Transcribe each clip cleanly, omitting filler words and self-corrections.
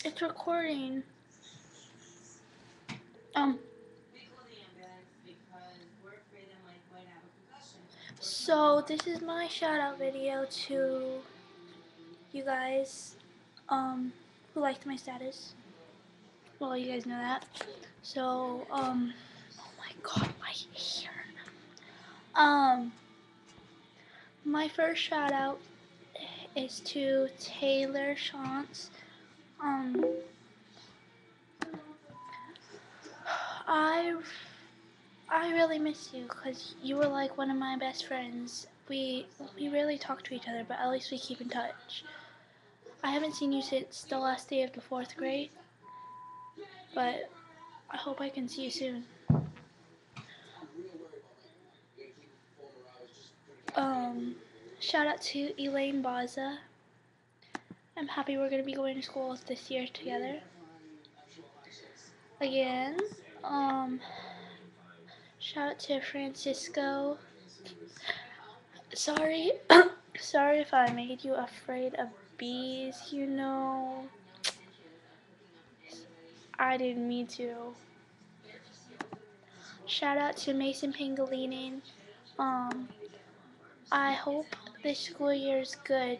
It's recording. Um. So this is my shout out video to you guys, who liked my status. Well, you guys know that. So, oh my god, my hair. My first shout out is to Taylor Shantz. I I really miss you because you were like one of my best friends. We rarely talk to each other, but at least we keep in touch. I haven't seen you since the last day of the 4th grade, but I hope I can see you soon. Shout out to Elaine Baza. I'm happy we're gonna be going to school this year together. Again, shout out to Francisco. Sorry, sorry if I made you afraid of bees, you know. I didn't mean to. Shout out to Mason Pangolinin. I hope this school year is good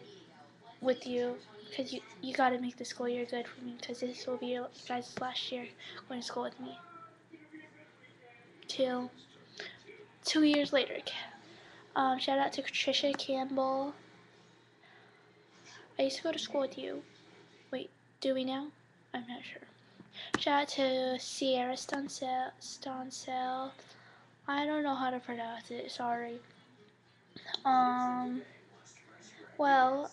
with you, because you got to make the school year good for me, because this will be your guys' last year going to school with me. Till 2 years later. Shout out to Patricia Campbell. I used to go to school with you. Wait, do we now? I'm not sure. Shout out to Sierra Stoncel. I don't know how to pronounce it, sorry. Well,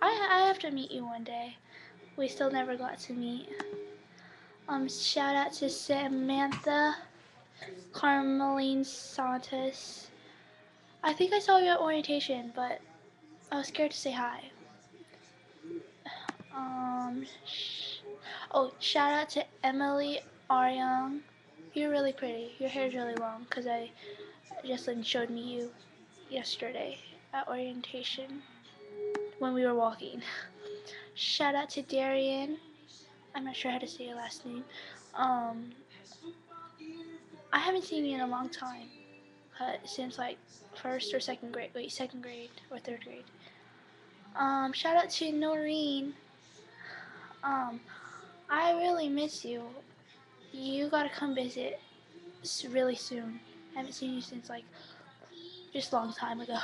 I have to meet you one day. We still never got to meet. Shout out to Samantha Carmeline Santos. I think I saw you at orientation, but I was scared to say hi. Shout out to Emily Aryang. You're really pretty. Your hair's really long, because Jesslyn showed me you yesterday at orientation when we were walking. Shout out to Darian. I'm not sure how to say your last name. I haven't seen you in a long time, since like 1st or 2nd grade. Wait, 2nd grade or 3rd grade. Shout out to Noreen. I really miss you. You gotta come visit really soon. I haven't seen you since like just a long time ago.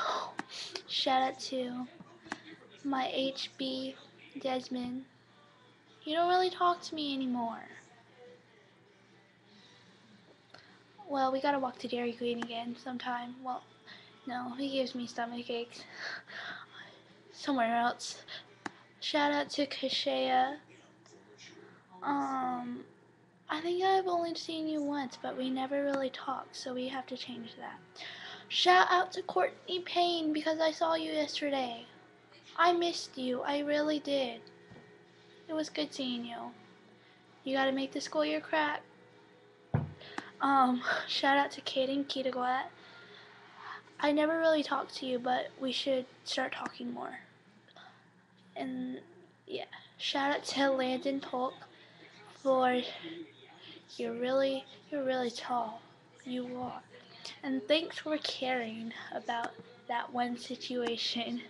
Shout out to my HB Desmond. You don't really talk to me anymore. Well, we gotta walk to Dairy Queen again sometime. Well, no, he gives me stomach aches. Somewhere else. Shout out to Kashaya. I think I've only seen you once, but we never really talked, so we have to change that. Shout out to Courtney Payne, because I saw you yesterday. I missed you, I really did. It was good seeing you. You gotta make the school year crack. Shout out to Kaden Kitagwat. I never really talked to you, but we should start talking more. And yeah, shout out to Landon Polk for you're really tall. You are. And thanks for caring about that one situation.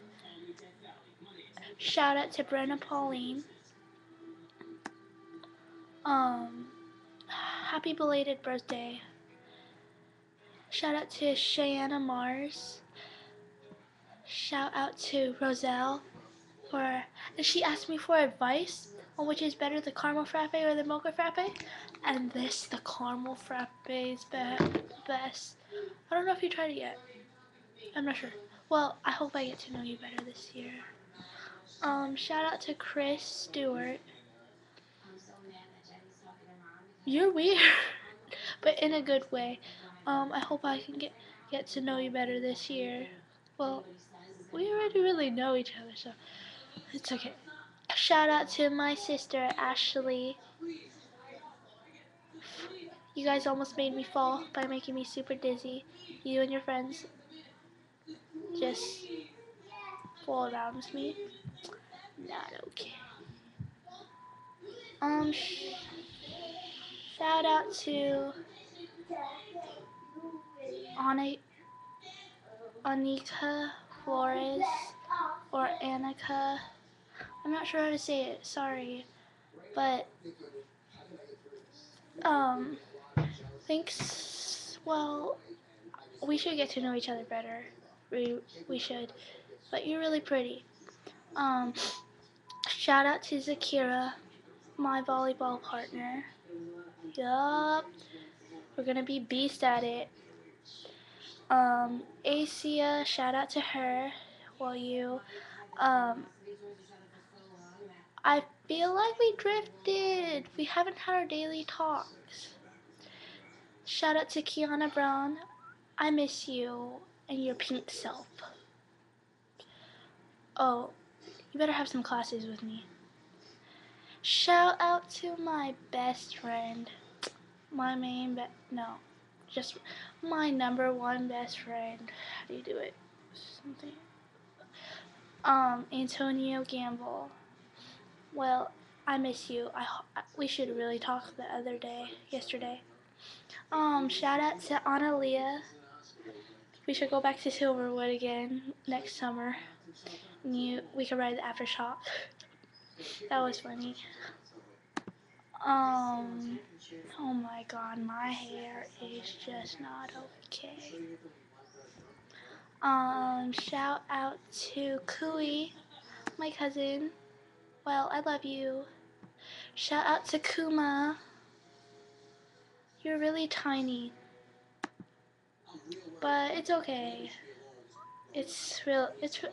Shout out to Brenna Pauline. Happy belated birthday. Shout out to Cheyenne Mars. Shout out to Roselle and she asked me for advice on which is better, the caramel frappe or the mocha frappe. And the caramel frappe is best. I don't know if you tried it yet. I'm not sure. Well, I hope I get to know you better this year. Shout out to Chris Stewart. You're weird, but in a good way. I hope I can get to know you better this year. Well, we already really know each other, so it's okay. Shout out to my sister, Ashley. You guys almost made me fall by making me super dizzy. You and your friends just fall around me. Not okay. Um, shout out to Anika Flores or Annika. I'm not sure how to say it. Sorry, but thanks. Well, we should get to know each other better. We should. But you're really pretty. Um, shout out to Zakira, my volleyball partner. Yup. We're gonna be beast at it. Asia, shout out to her. Well, I feel like we drifted. We haven't had our daily talks. Shout out to Kiana Brown. I miss you and your pink self. Oh, you better have some classes with me. Shout out to my best friend. Just my number one best friend. How do you do it? Something. Antonio Gamble. Well, I miss you. We should really talk yesterday. Shout out to Analia. We should go back to Silverwood again next summer. We could ride the aftershock. That was funny. Oh my god, my hair is just not okay. Shout out to Kui, my cousin. Well, I love you. Shout out to Kuma. You're really tiny. But it's okay. It's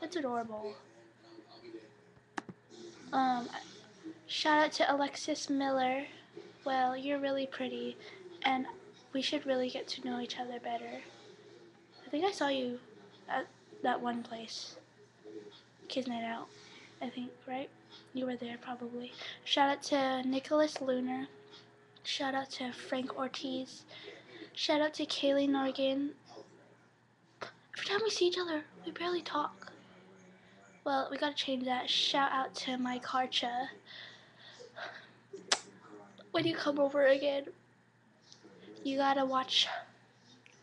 adorable. Shout out to Alexis Miller. Well, you're really pretty, and we should really get to know each other better. I think I saw you at that one place, Kids Night Out, I think, right? You were there probably. Shout out to Nicholas Lunar. Shout out to Frank Ortiz. Shout out to Kaylee Norgan. Every time we see each other, we barely talk. Well, we gotta change that. Shout out to Mike Harcha. When you come over again, you gotta watch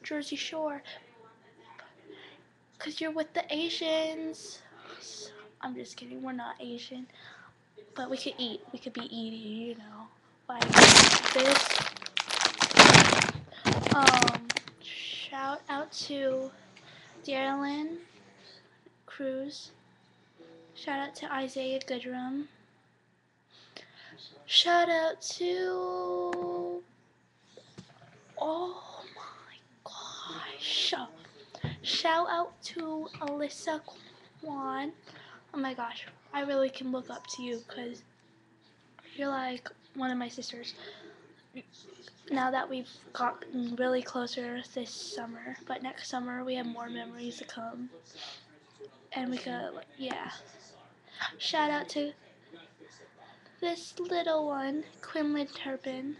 Jersey Shore. Cause you're with the Asians. I'm just kidding, we're not Asian. But we could eat. We could be eating, you know. Like this. Shout out to Darylyn Cruz. Shout out to Isaiah Goodrum. Shout out to... Oh my gosh. Shout out to Alyssa Kwan. Oh my gosh. I really can look up to you because you're like one of my sisters. Now that we've gotten really closer this summer, but next summer we have more memories to come. And we could, yeah. Shout out to this little one, Quinlan Turpin.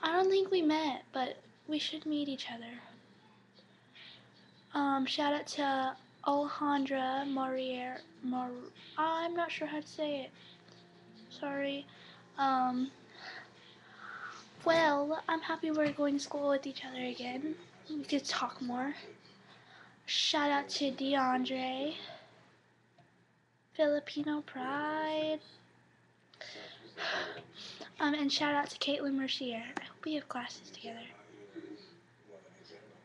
I don't think we met, but we should meet each other. Shout out to Alejandra Morier. I'm not sure how to say it. Sorry. Well, I'm happy we're going to school with each other again. We could talk more. Shout out to DeAndre. Filipino Pride. And shout out to Caitlin Mercier. I hope we have classes together.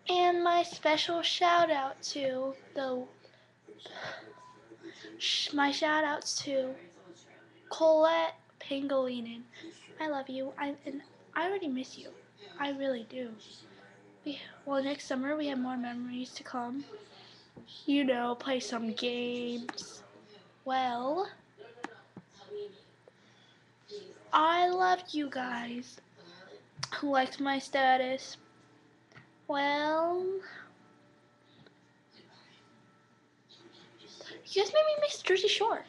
And my special shout out to my shout outs to Colette Pangolinen. I love you. I already miss you. I really do. Next summer we have more memories to come. You know, play some games. Well, I loved you guys who liked my status. Well, you guys made me miss Jersey Shore.